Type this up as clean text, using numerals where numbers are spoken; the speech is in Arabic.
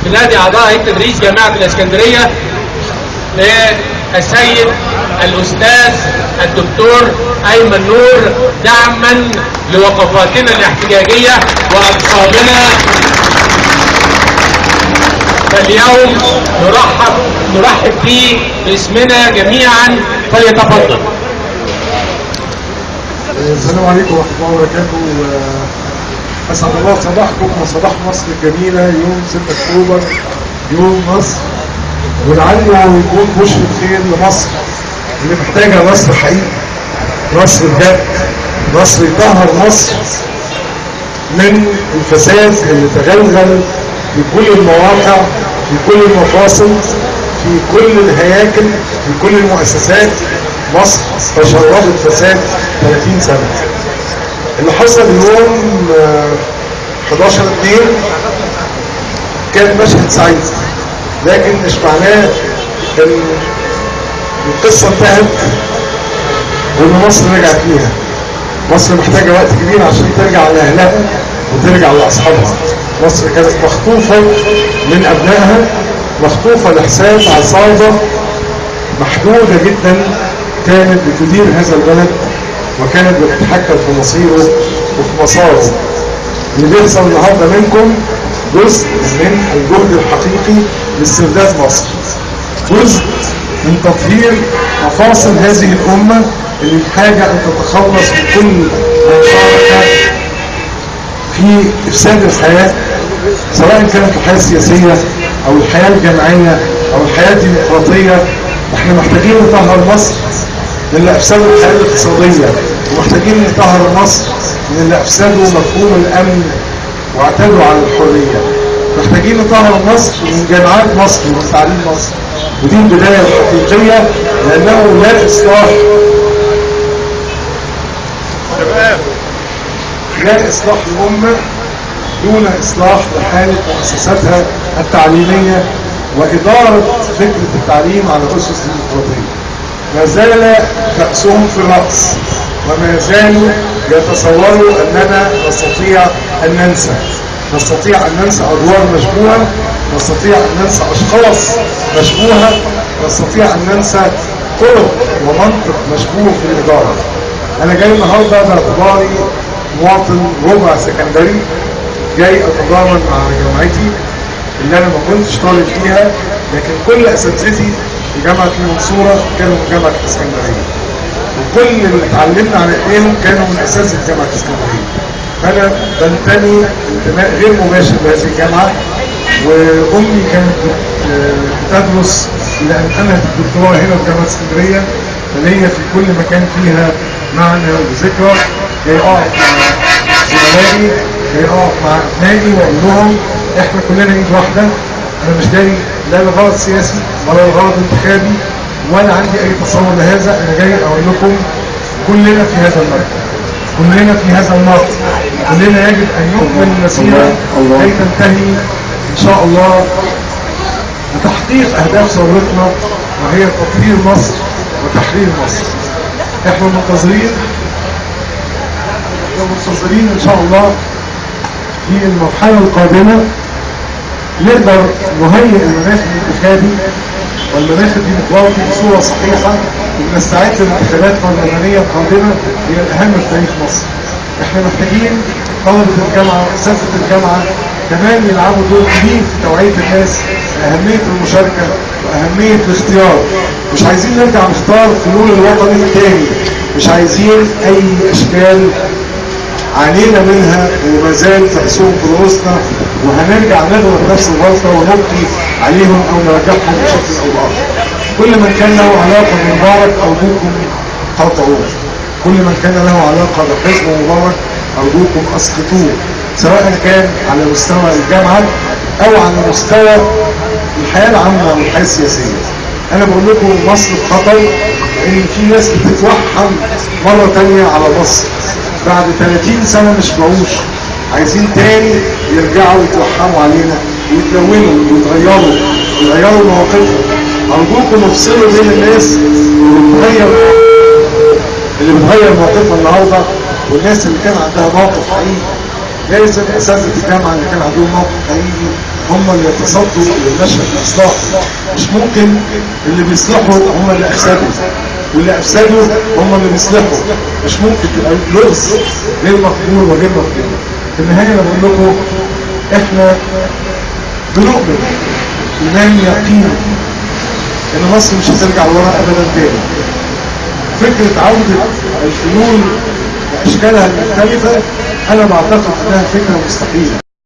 بنادي أعضاء هيئة تدريس جامعة الإسكندرية للسيد الأستاذ الدكتور أيمن نور دعما لوقفاتنا الاحتجاجية وأقسامنا. فاليوم نرحب به باسمنا جميعا، فليتفضل. السلام عليكم ورحمة الله وبركاته. أسعد الله صباحكم وصباح مصر الجميلة، يوم 6 أكتوبر يوم مصر، ولعله يكون بشرة خير لمصر اللي محتاجة نصر حقيقي، نصر بجد، نصر يطهر مصر من الفساد اللي تغلغل في كل المواقع، في كل المفاصل، في كل الهياكل، في كل المؤسسات. مصر تشربت فساد 30 سنة. اللي حصل يوم 11/2 كان مشهد سعيد، لكن مش معناه ان القصة انتهت وان مصر رجعت ليها. مصر محتاجة وقت كبير عشان ترجع لأهلها وترجع لأصحابها. مصر كانت مخطوفة من أبنائها، مخطوفة لحساب عصابة محدودة جدا كانت بتدير هذا البلد وكانت بتتحكم في مصيره وفي مساره. اللي بيحصل النهارده منكم جزء من الجهد الحقيقي لاسترداد مصر، جزء من تطهير مفاصل هذه الأمة اللي بحاجة أن تتخلص من كل من شارك في إفساد الحياة، سواء كانت الحياة السياسية أو الحياة الجماعية أو الحياة الديمقراطية. احنا محتاجين نطهر مصر من اللي أفسدوا الحياة الاقتصادية، ومحتاجين نطهر مصر من اللي أفسدوا مفهوم الأمن واعتدوا على الحرية. محتاجين نطهر مصر من جامعات مصر ومن تعليم مصر، ودي البداية الحقيقية، لأنه لا إصلاح الأمة دون إصلاح لحالة مؤسساتها التعليمية وإدارة فكرة التعليم على أسس ديمقراطية. ما زال كأسهم في الرأس، وما زالوا يتصوروا أننا نستطيع أن ننسى أدوار مشبوهة، نستطيع أن ننسى أشخاص مشبوهة، نستطيع أن ننسى طرق ومنطق مشبوه في الإدارة. أنا جاي النهارده باعتباري مواطن ربع سكندري، جاي أتضامن مع جامعتي اللي أنا ما كنتش طالب فيها، لكن كل أساتذتي في جامعة المنصورة كانوا من جامعة الإسكندرية، وكل اللي اتعلمنا على ايديهم كانوا من اساتذه جامعه الاسكندريه. فانا بنتمي انتماء غير مباشر لهذه الجامعه، وامي كانت بتدرس الى ان انهت الدكتوراه هنا في جامعه الاسكندريه، فليا في كل مكان فيها معنى وذكرى. جاي اقف مع زملائي، جاي اقف مع ابنائي واقول لهم احنا كلنا ايد واحده. انا مش جاي لا لغرض سياسي ولا لغرض انتخابي ولا عندي اي تصور لهذا. انا جاي اقول لكم كلنا في هذا المركز، كلنا في هذا الموقف، كلنا يجب ان نكمل المسيره كي تنتهي ان شاء الله بتحقيق اهداف ثورتنا، وهي تطهير مصر وتحرير مصر. احنا منتظرين ان شاء الله في المرحله القادمه نقدر نهيئ المناخ الانتخابي والمناخ الديمقراطي بصورة صحيحة، ونستعد للانتخابات البرلمانية القادمة هي الأهم في تاريخ مصر. احنا محتاجين طلبة الجامعة وأساتذة الجامعة كمان يلعبوا دور كبير في توعية الناس بأهمية المشاركة وأهمية الاختيار. مش عايزين نرجع نختار في النور الوطني تاني، مش عايزين أي أشكال علينا منها وما زال تأسهم في رؤوسنا، وهنرجع نغلط نفس الغلطة ونبقي عليهم أو نرجعهم بشكل أو بآخر. كل من كان له علاقة بمبارك أرجوكم قاطعوه، كل من كان له علاقة بحزب مبارك أرجوكم أسقطوه، سواء كان على مستوى الجامعة أو على مستوى الحياة العامة والحياة السياسية. أنا بقول لكم مصر في خطر، لأن في ناس بتتوحم مرة تانية على مصر بعد 30 سنة مش بعوش، عايزين تاني يرجعوا يتوحموا علينا ويتلونوا ويغيروا مواقفهم. أرجوكم افصلوا بين الناس اللي بتغير موقفها النهارده والناس اللي كان عندها موقف حقيقي. جايز اساتذه الجامعه اللي كان عندهم موقف حقيقي هم اللي يتصدوا للنشر الاصلاح. مش ممكن اللي بيصلحوا هم اللي افسدوا، واللي افسدوا هم اللي بيصلحوا. مش ممكن تبقى لغز غير مقبول وغير مقبول. في النهايه انا بقول لكم احنا بنؤمن ايمان يقين ان مصر مش هترجع لورا ابدا تاني. فكره عوده الفنون باشكالها المختلفه انا بعتقد انها فكره مستحيله.